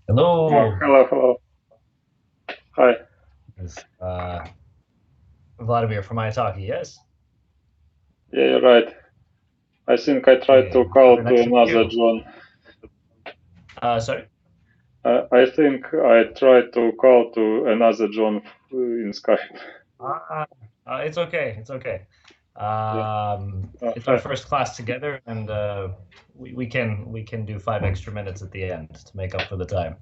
Hello, Hello, hello. Hi. it's Vladimir from Italki. Yes. Yeah, you're right. I think I tried Hey, to call very to nice to meet another you. John. Sorry. I think I tried to call to another John in Skype. Uh, it's okay. It's okay. Yeah. It's our Hi. first class together, and we can do 5 extra minutes at the end to make up for the time.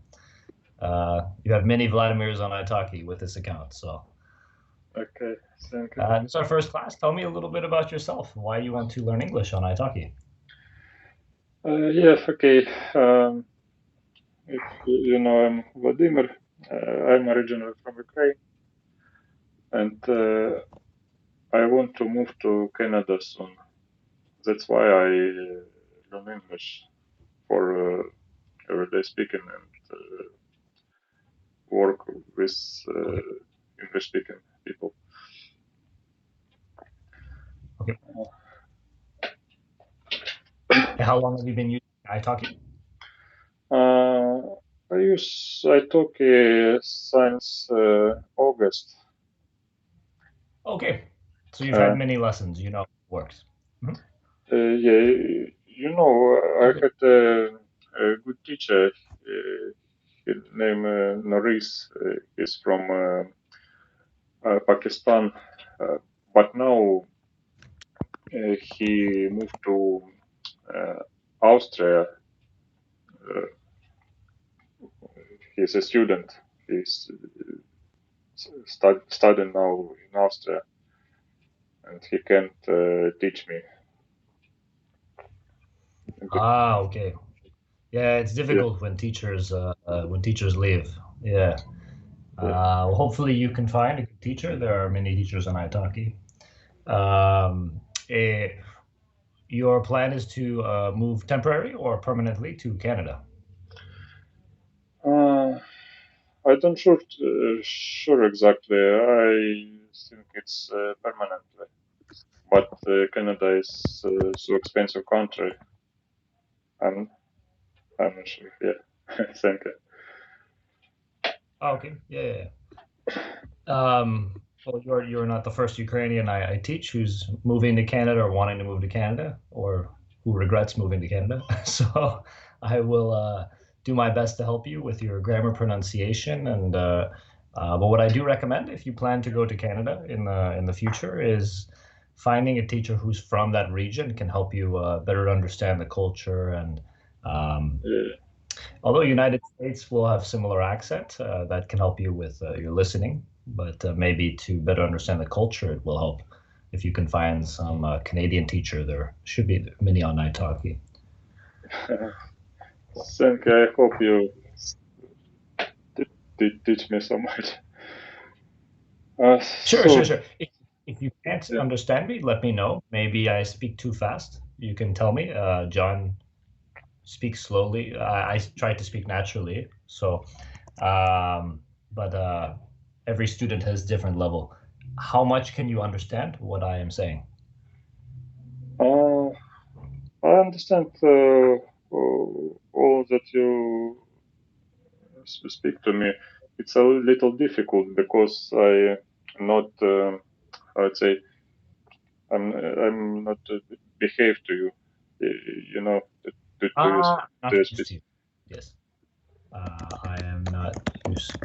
You have many Vladimirs on Italki with this account, so Okay. Thank you. it's our first class. Tell me a little bit about yourself. Why you want to learn English on Italki? Yes. Okay. If you know, I'm Vladimir. I'm originally from Ukraine, and I want to move to Canada soon. That's why I learn English for everyday speaking and work with Okay. English speaking people. Okay. How long have you been using Italki? Uh, I use italki since August. Okay. So you've Uh, had many lessons. You know how it works. Mhm. yeah, I Okay. had a good teacher. His name Norris. He's from Pakistan, uh, but now he moved to uh, Austria. Uh, he's a student. He's studying now in Austria, and he can't teach me. Okay. Yeah, it's Yeah, difficult when teachers leave. Yeah. yeah. Well, hopefully you can find a good teacher. There are many teachers on Italki. Um, eh, your plan is to move temporary or permanently to Canada. Uh, I don't sure exactly. I think it's permanently, but Canada is so expensive country. I'm I'm not sure. Yeah, thank you. Okay. Yeah. Well, you're not the first Ukrainian I teach who's moving to Canada or wanting to move to Canada or who regrets moving to Canada. So I will do my best to help you with your grammar pronunciation and but what I do recommend if you plan to go to Canada in the future is finding a teacher who's from that region can help you better understand the culture and um, Yeah. although United States will have similar accent, that can help you with your listening, but maybe to better understand the culture, it will help if you can find some Canadian teacher. There should be many on Italki. Thank you. I hope you teach me so much. Sure, sure, So sure. If you can't yeah, understand me, let me know. Maybe I speak too fast. You can tell me. John speaks slowly. I try to speak naturally. So, um, but every student has different level. How much can you understand what I am saying? uh, I understand all that you speak to me. It's a little difficult because I not I'd say I'm not behave to you. You know to you to Not you used speak. to. Yes. I am not used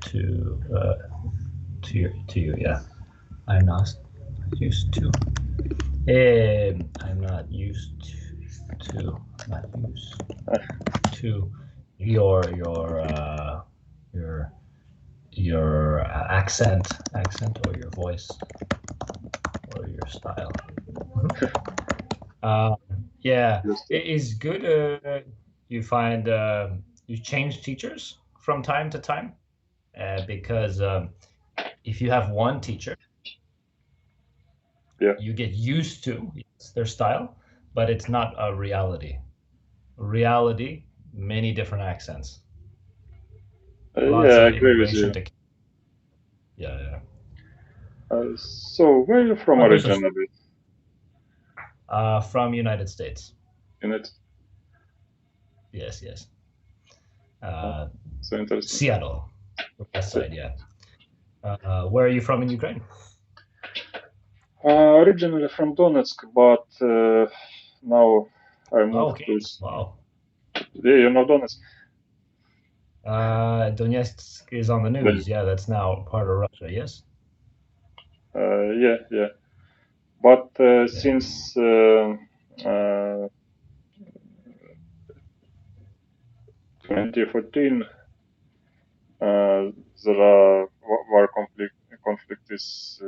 to to you. Yeah, I'm not used to. I'm not used to. Not used to your your accent or your voice or your style. Mhm. Uh, yeah, Just it is good. You find you change teachers from time to time because if you have one teacher, yeah. you get used to yes, their style, but it's not a reality. Reality, many different accents, lots Yeah, I of agree with immigration you. to yeah, yeah. So where are you from But there's a originally? from United States. In it? Yes, yes. Uh, So interesting. Seattle, the west side, yeah. Where are you from in Ukraine? Originally from Donetsk, but now I moved Okay. to. Wow. Yeah, you know Donetsk. Donetsk is on the news. Yeah, that's now part of Russia. Yes. Yeah. But Yeah. since 2014, the war conflict is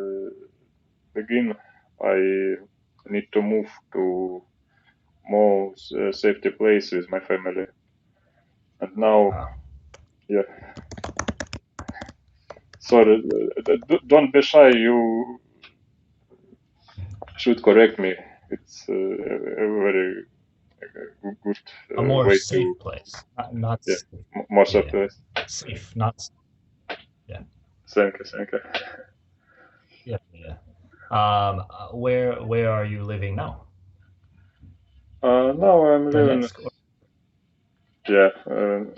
begin. I need to move to more safety place with my family, and now, yeah. Sorry, don't be shy. You should correct me. It's a very good A more way safe to, place, not yeah, safe. more Yeah, surprise. safe, not yeah, Thank you. yeah. Where are you living now? Now I'm living, Donetsk or yeah,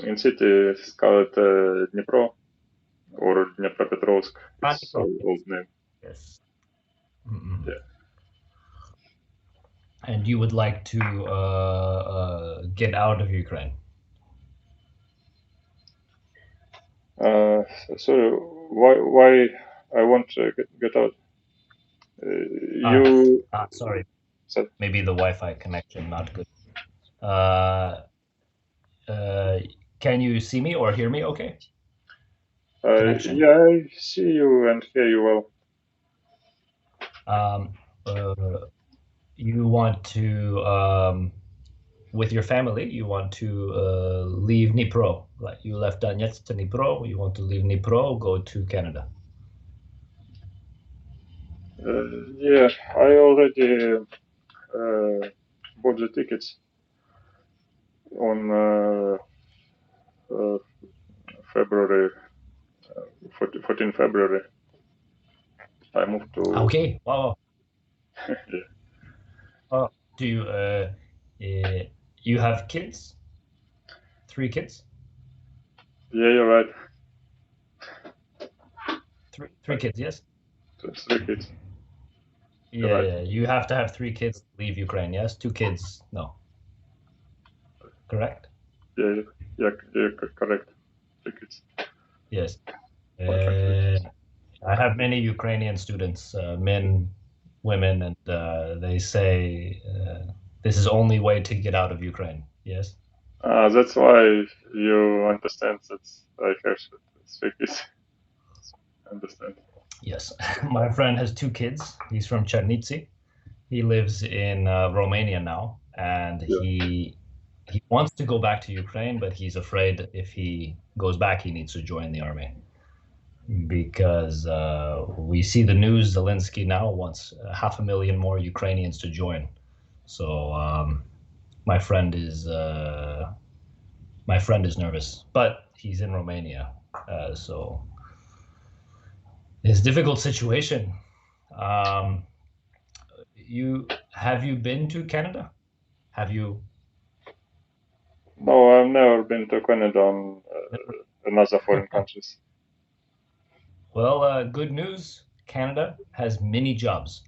in city. It's called Dnipro or Dnipropetrovsk. It's Dnipro? old name. Yes. Mm-mm. Yeah. And you would like to get out of Ukraine? Sorry, why I want to get out? Ah, You sorry. said, Maybe the Wi-Fi connection not good. Uh, uh, can you see me or hear me? Okay. Connection. yeah, I see you and hear you well. Um, you want to with your family. You want to leave Dnipro. Like you left Donetsk to Dnipro. You want to leave Dnipro, go to Canada. Yeah, I already bought the tickets on uh, February, 14 February. I moved to. Okay. Wow. Yeah, Oh, do you you have kids? 3 kids? you're right. Three kids, yes? Three kids. You're Yeah, right. yeah. You have to have 3 kids to leave Ukraine, yes? 2 kids, no. Correct? Yeah, correct. Three kids. Yes. Perfect. I have many Ukrainian students, men, women, and they say this is only way to get out of Ukraine. Yes? That's why you understand that I have three kids. Understand. Yes. My friend has 2 kids. He's from Chernivtsi. He lives in Romania now, and Yeah. he wants to go back to Ukraine, but he's afraid if he goes back, he needs to join the army because we see the news. Zelensky now wants 500,000 more Ukrainians to join. So my friend is nervous, but he's in Romania, so it's a difficult situation. Um, you been to Canada? Have you No, I've never been to Canada on never? another foreign countries. Well, good news. Canada has many jobs.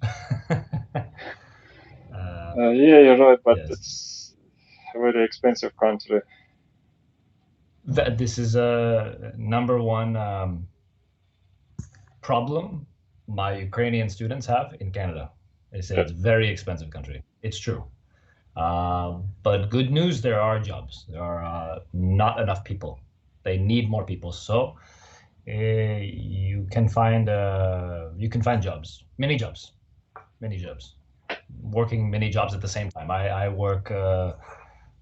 Yeah, you're right, but Yes, it's a very expensive country. this is a number one problem my Ukrainian students have in Canada. They say Yeah. it's a very expensive country. It's true. But good news, there are jobs. There are not enough people. They need more people. So you can find jobs, many jobs, working many jobs at the same time. I work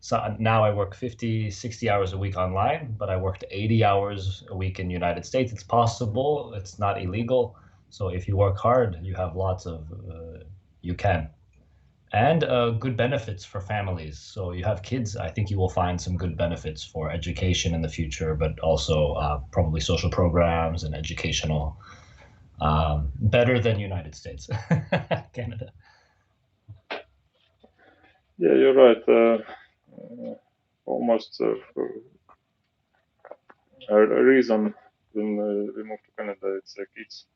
so now I work 50, 60 hours a week online, but I worked 80 hours a week in the United States. It's possible. It's not illegal. So if you work hard, you have lots of you can and good benefits for families. So you have kids, I think you will find some good benefits for education in the future, but also probably social programs and educational better than United States, Canada. Yeah, you're right. Almost reason when we moved to Canada, it's kids.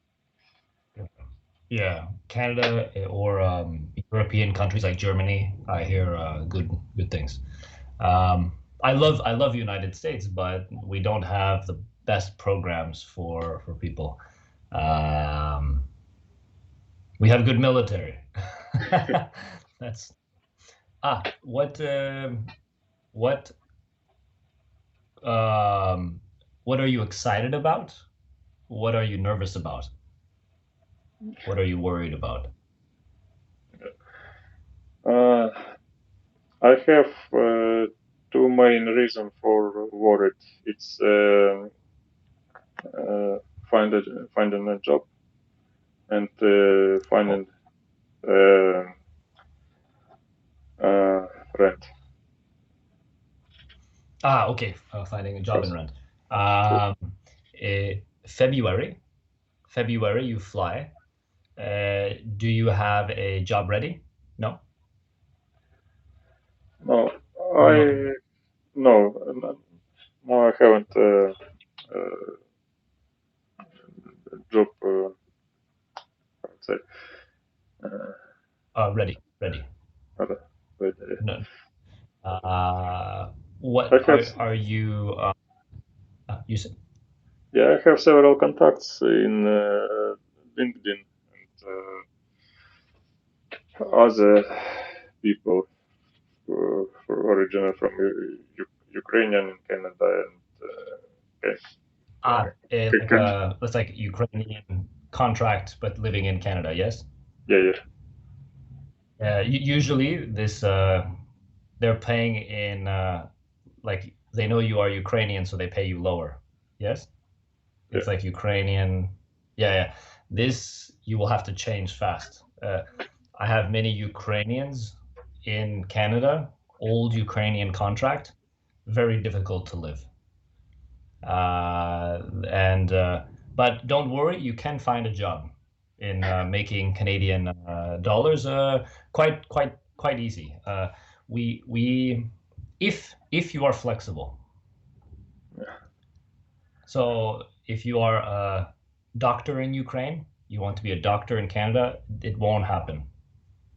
Yeah, Canada or European countries like Germany, I hear good things. I love United States, but we don't have the best programs for people. Um, we have good military. That's what what um, what are you excited about? What are you nervous about? What are you worried about? I have two main reasons for worried. It's finding a job and finding rent. Okay. Finding a job Yes. and rent. February, you fly. Do you have a job ready? No, No, or no? no, I haven't job. I'd say. Ready, ready. Other- but, No. I What have are you? You said. I have several contacts in LinkedIn and other people originally from Ukrainian in Canada and Like it's like Ukrainian contract, but living in Canada. Yes. yeah. Usually, this they're paying in like they know you are Ukrainian, so they pay you lower. Yes. It's like Ukrainian. Yeah, yeah. This you will have to change fast. I have many Ukrainians in Canada, old Ukrainian contract, very difficult to live. And But don't worry, you can find a job in making Canadian dollars. Quite easy. We if you are flexible. So if you are a doctor in Ukraine, you want to be a doctor in Canada, it won't happen.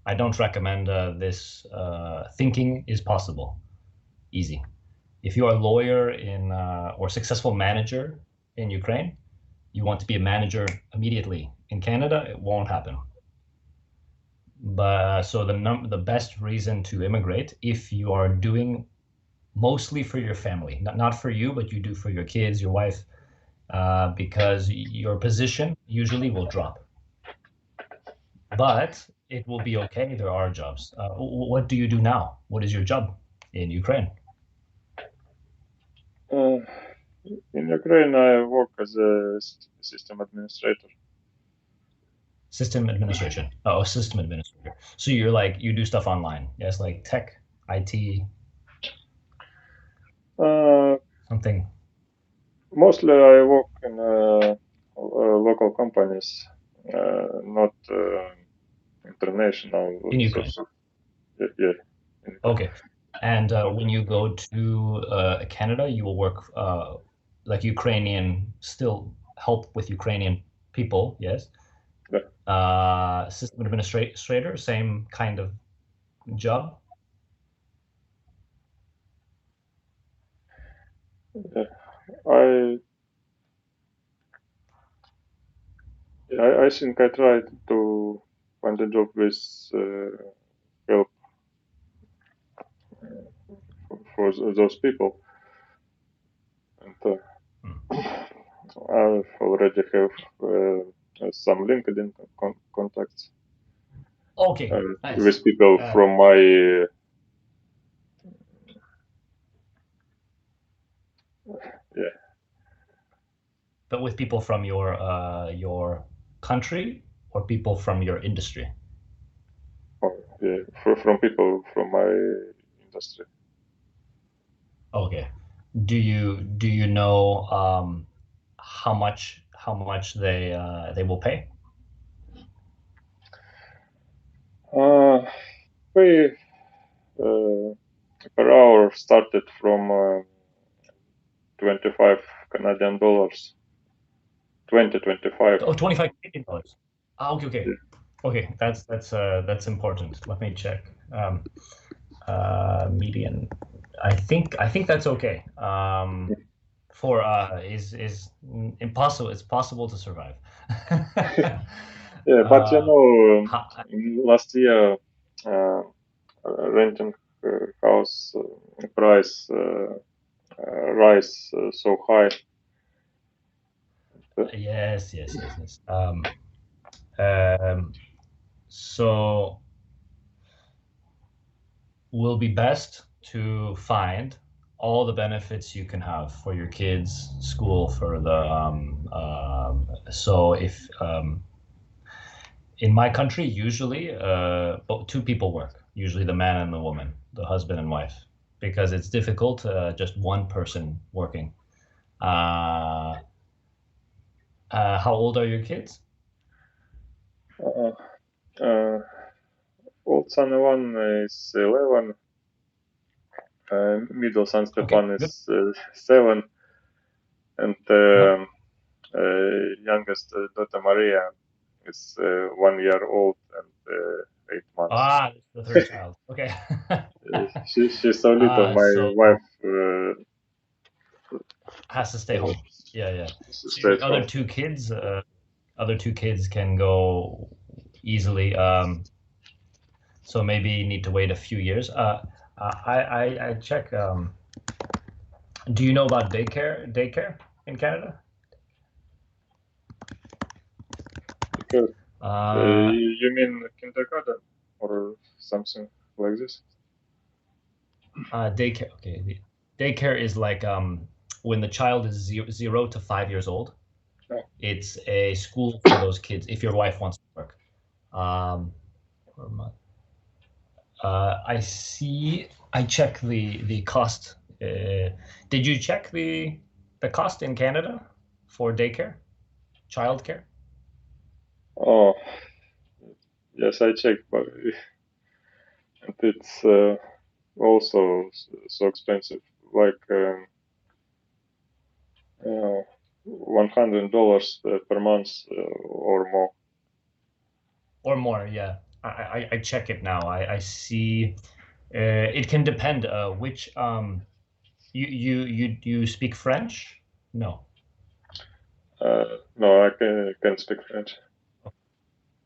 I don't recommend this. Thinking is possible, easy. If you are a lawyer in or successful manager in Ukraine, you want to be a manager immediately. In Canada, it won't happen. But so the best reason to immigrate, if you are doing mostly for your family, not for you, but you do for your kids, your wife, because your position usually will drop. But it will be okay. There are jobs. What do you do now? What is your job in Ukraine? In Ukraine, I work as a system administrator. System administration. Oh, system administrator. So you do stuff online. Yes, like tech, IT, something. Mostly, I work in local companies, not international. In Ukraine. Yeah. Okay. And when you go to Canada, you will work like Ukrainian, still help with Ukrainian people, yes? Yeah. System administrator, same kind of job. Yeah. I think I tried to find a job with help for those people, and I already have some LinkedIn contacts Okay, nice. with people from my yeah. But with people from your country or people from your industry? Yeah, from people from my industry. Okay. Do you know how much they will pay? We per hour started from 25 Canadian dollars. 25. Oh, 25 Canadian dollars. Okay, okay. Yeah. Okay, that's important. Let me check. Median. I think that's okay. For is impossible. It's possible to survive. Yeah, but Ha- last year renting house price rise so high. yes, yes, yes, yes. So will be best to find all the benefits you can have for your kids' school for the so if in my country usually two people work, usually the man and the woman, the husband and wife, because it's difficult just one person working. uh, how old are your kids? Uh, uh, Old son one is 11, middle son Okay, Stefan good. is 7, and Uh-huh. youngest daughter Maria is 1 year old and 8 months. Ah, the third child. Okay. She's so little. My So wife has to stay home. Yeah, yeah. So stayed your home. other two kids can go easily. So maybe you need to wait a few years. I check. Do you know about daycare in Canada? Because, Uh, you mean kindergarten or something like this? daycare. Okay, daycare is like when the child is 0 to 5 years old. No. It's a school for those kids if your wife wants to work. Um, per month. I see. I check the cost. Did you check the cost in Canada for daycare, childcare? Oh, yes, I checked, but it's also so expensive, like $100 per month or more. Or more? Yeah, I check it now. I see. It can depend. Which you speak French? No. No, I can speak French.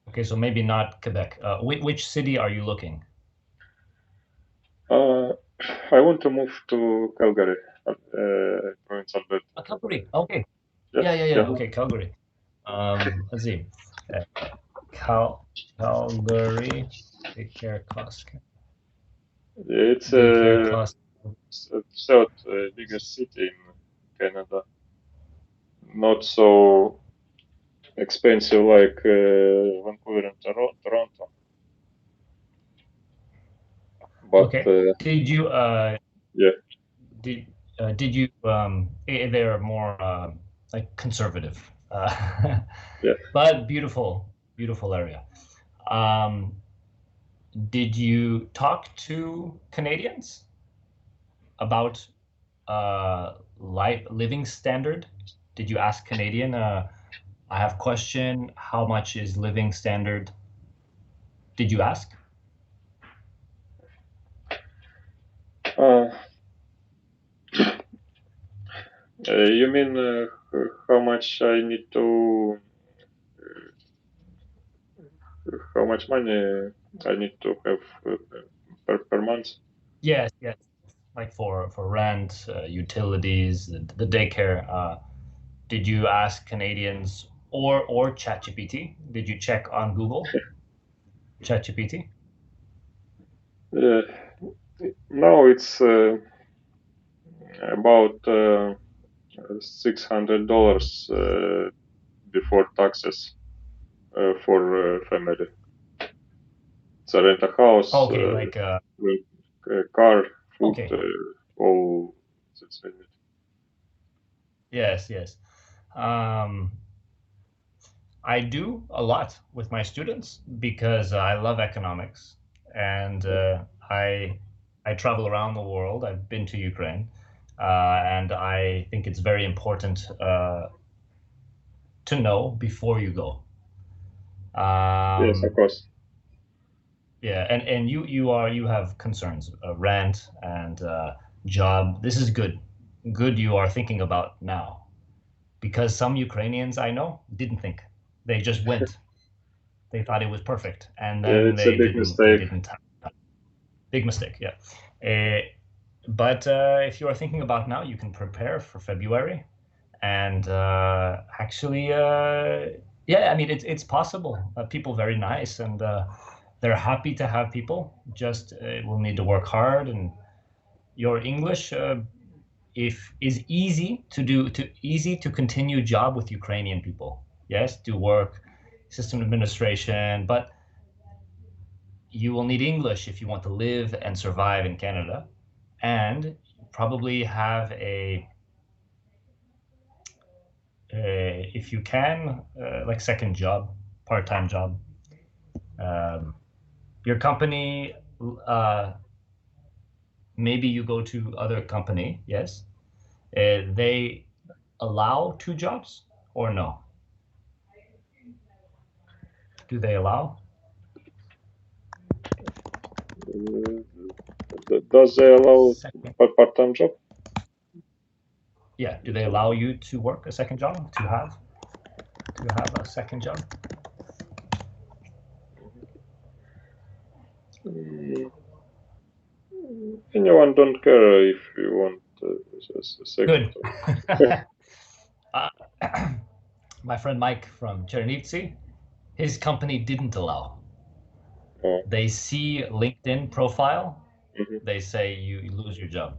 Okay, so maybe not Quebec. Which city are you looking? Uh, I want to move to Calgary, province Alberta. Calgary. Okay. Yeah, Yeah, yeah, yeah. yeah. Okay, Calgary. Let's see. Uh, Calgary daycare cost. It's Daycare cost. third biggest city in Canada. Not so expensive like Vancouver and Toronto, but Okay. Did you yeah, did did you they're more like conservative, yeah. but beautiful area. Um, did you talk to Canadians about life living standard? Did you ask Canadian? I have question. How much is living standard? Did you ask? Uh, you mean how much I need to, how much money I need to have per month? Yes, yes. Like for rent, utilities, the daycare. Did you ask Canadians or ChatGPT? Did you check on Google ChatGPT? Uh, Now it's about $600 before taxes for family. So rent a house, Okay, like rent a car, food, okay, all that's in it. yes, yes. Um, I do a lot with my students because I love economics and I travel around the world. I've been to Ukraine. and I think it's very important to know before you go. Yes, of course. Yeah, and you have concerns, rent and job. This is good. Good you are thinking about now, because some Ukrainians I know didn't think. They just went. They thought it was perfect, and Yeah, then it's a they big didn't. They mistake. didn't. Big mistake. Yeah. But if you are thinking about now, you can prepare for February, and actually, yeah, I mean it's possible. People very nice, and they're happy to have people. Just will need to work hard, and your English if is easy to do, to easy to continue job with Ukrainian people. Yes, do work, system administration, but you will need English if you want to live and survive in Canada, and probably have if you can, like second job, part-time job. Your company, uh, maybe you go to other company, yes, they allow two jobs or no? Do they allow? Does they allow Second, a part-time job? yeah. Do they allow you to work a second job? To have a second job? Mm, Anyone don't care if you want a second Good. job. uh, my friend Mike from Chernivtsi, his company didn't allow. Oh, They see LinkedIn profile, mhm. they say you lose your job.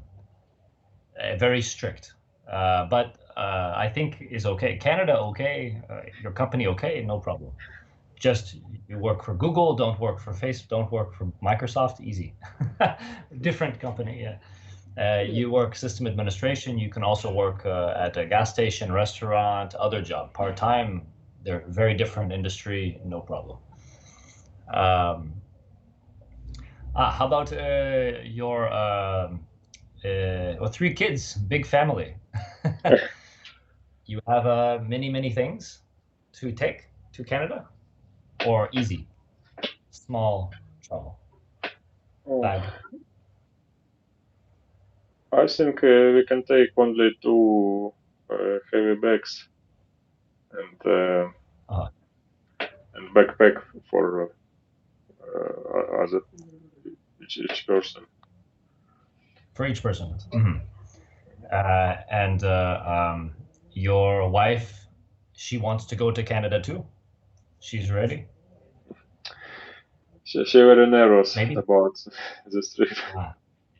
Very strict. But I think is okay. Canada okay. Your company okay. No problem. Just you work for Google, don't work for Facebook, don't work for Microsoft. Easy. Different company. Yeah. You work system administration. You can also work at a gas station, restaurant, other job, part time. They're very different industry. No problem. Um, how about your well, three kids, big family? You have many things to take to Canada, or easy, small travel Oh, bag. I think we can take only two heavy bags Uh, and backpack for other each person. for each person. And your wife, she wants to go to Canada too. She's ready. She very nervous Maybe. about this trip. Ah,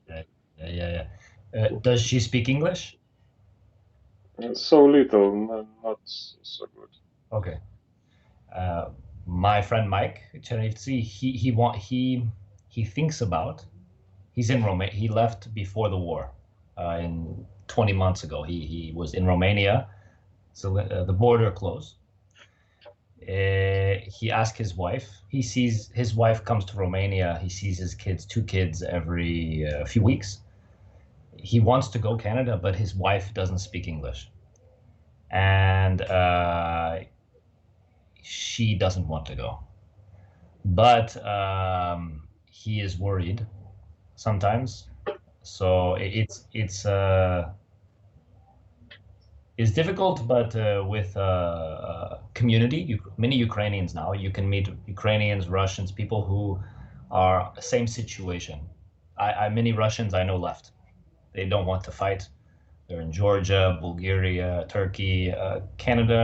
yeah, yeah. Does she speak English? So little, not so good. Okay. Uh, my friend Mike Chernivtsi, he thinks about. He's in Romania. He left before the war, in 20 months ago. He was in Romania, so the border closed. He asked his wife. He sees his wife comes to Romania. He sees his kids, two kids, every few weeks. He wants to go Canada, but his wife doesn't speak English, and she doesn't want to go. But he is worried sometimes. So it's difficult, but with community, many Ukrainians now, you can meet Ukrainians, Russians, people who are same situation. Many Russians I know left. They don't want to fight. They're in Georgia, Bulgaria, Turkey, Canada,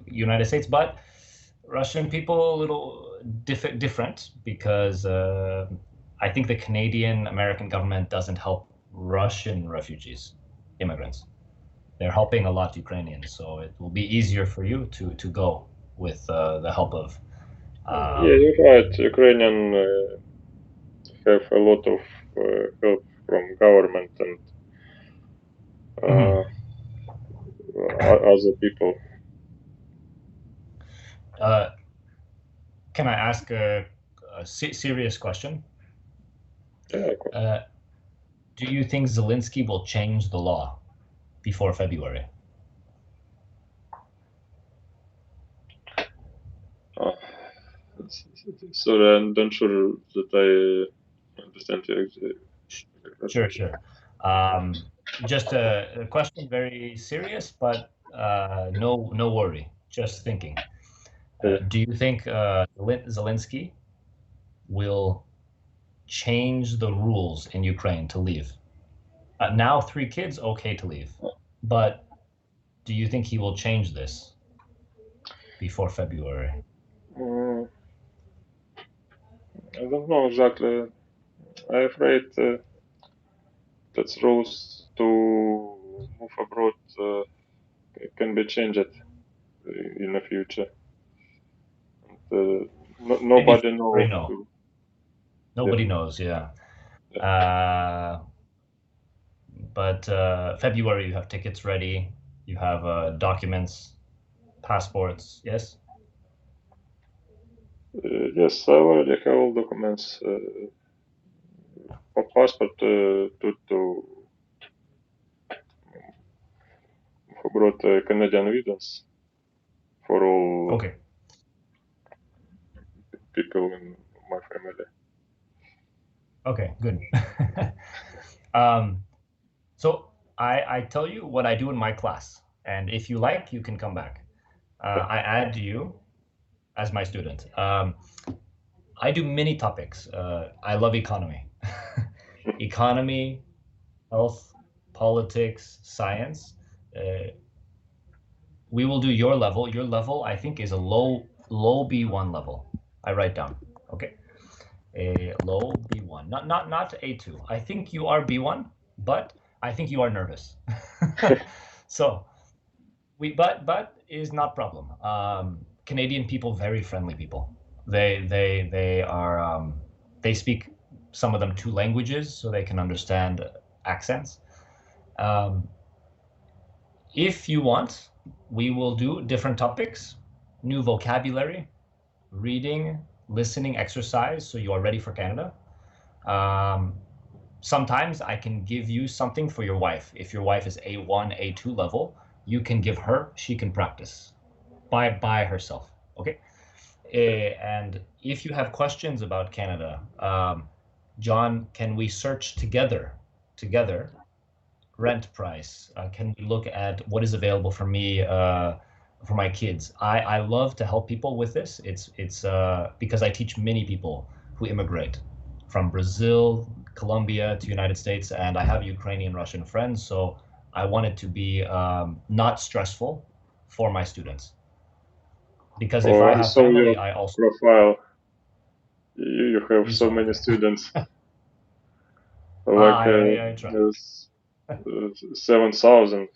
United States, but Russian people a little different because I think the Canadian American government doesn't help Russian refugees, immigrants. They're helping a lot Ukrainians, so it will be easier for you to go with the help of. Yeah, Um, you're right. Ukrainian have a lot of help from government and mhm. uh, other people. uh, can I ask a serious question? Yeah, of course. Uh, do you think Zelensky will change the law before February? Sorry, I'm not sure that I understand you. Sure, sure. Just a question, very serious, but no worry. Just thinking. Do you think Zelensky will change the rules in Ukraine to leave? Now 3 kids, okay to leave, but do you think he will change this before February? I don't know exactly. I'm afraid that rules to move abroad can be changed in the future. And, nobody knows. No. Nobody knows, yeah. But February, you have tickets ready, you have documents, passports, yes? Yes, I already have all documents for passport to abroad Canadian visas for all Okay. people in my family. Okay, good. So I tell you what I do in my class, and if you like, you can come back. I add you as my student. I do many topics. I love economy. Economy, health, politics, science. We will do your level. Your level, I think, is a low B1 level. I write down. Okay. A low B1, not A2. I think you are B1, but I think you are nervous. So but is not problem. Canadian people, very friendly people. They are they speak, some of them, 2 languages, so they can understand accents. If you want, we will do different topics, new vocabulary, reading, listening exercise, so you are ready for Canada. Sometimes I can give you something for your wife. If your wife is A1, A2 level, you can give her, she can practice by herself, okay? And if you have questions about Canada, John, can we search together, rent price? Can we look at what is available for me, for my kids? I love to help people with this. It's because I teach many people who immigrate from Brazil, Colombia to United States, and I have Ukrainian, Russian friends, so I want it to be not stressful for my students. Because if I have family, I also profile. You have so many students. Like I try. 7,000.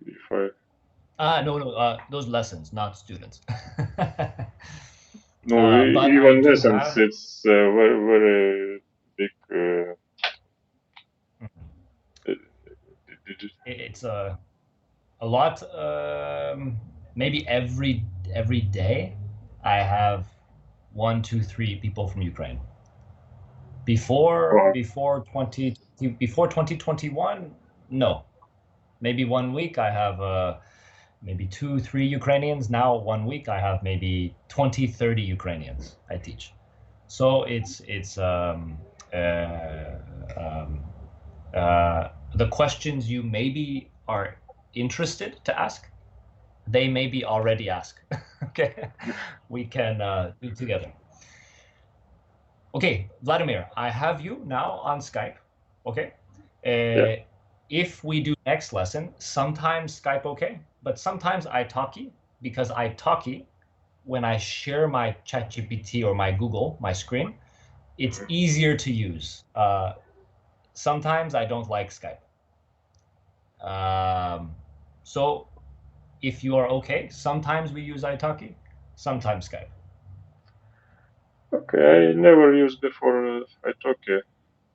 If I no, those lessons, not students. no, even lessons, it's very very big. It's a lot. Maybe every day, I have 1, 2, 3 people from Ukraine. Before 2021, no. Maybe 1 week I have maybe 2, 3 Ukrainians. Now 1 week I have maybe 20, 30 Ukrainians I teach. So it's the questions you maybe are interested to ask, they may be already asked. Okay, we can do together. Okay, Vladimir, I have you now on Skype. Okay. If we do next lesson, sometimes Skype okay, but sometimes italki, because italki, when I share my ChatGPT or my Google, my screen, it's easier to use. Sometimes I don't like Skype. So if you are okay, sometimes we use italki, sometimes Skype. Okay, I never used before italki,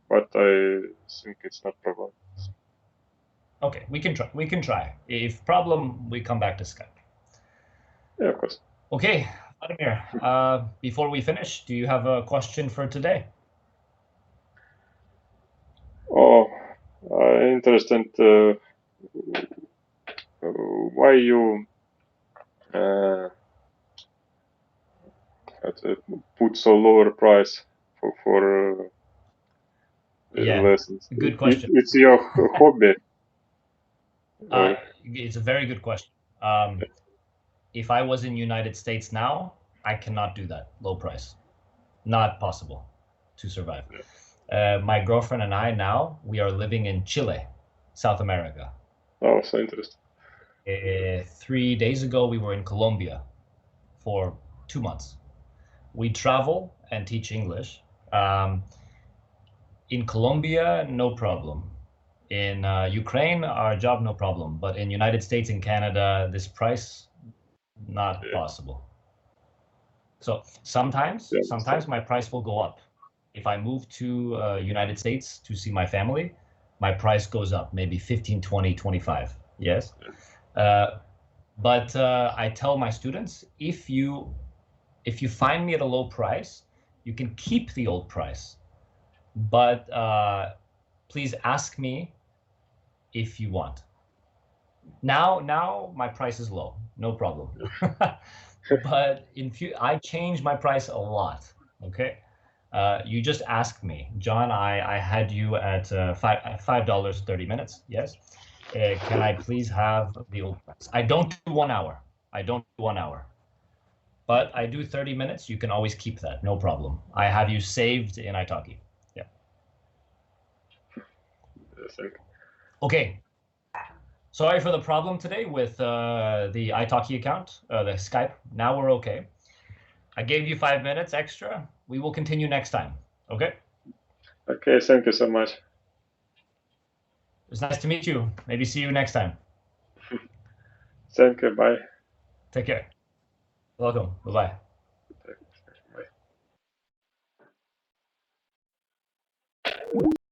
but I think it's not problem. Okay, we can try. We can try. If problem, we come back to Skype. Yeah, of course. Okay, Vladimir, before we finish, do you have a question for today? Oh, interest and why you put so lower price for lessons? Good question. It's your hobby. It's a very good question. If I was in United States now, I cannot do that low price. Not possible to survive. My girlfriend and I now, we are living in Chile, South America. Oh, so interesting. 3 days ago, we were in Colombia for 2 months. We travel and teach English. In Colombia, no problem. In Ukraine, our job, no problem. But in United States and Canada, this price, not possible. So sometimes my price will go up. If I move to United States to see my family, my price goes up, maybe 15, 20, 25. Yes. But I tell my students, if you find me at a low price, you can keep the old price. But please ask me if you want. Now my price is low, no problem. But I change my price a lot. Okay, you just asked me, John. I had you at $5 30 minutes. Yes. Can I please have the old price? I don't do 1 hour. I don't do 1 hour. But I do 30 minutes. You can always keep that, no problem. I have you saved in Italki. Yeah. Okay. Sorry for the problem today with the Italki account, the Skype. Now we're okay. I gave you 5 minutes extra. We will continue next time. Okay? Okay, thank you so much. It was nice to meet you. Maybe see you next time. Thank you. Bye. Take care. Welcome. Bye-bye.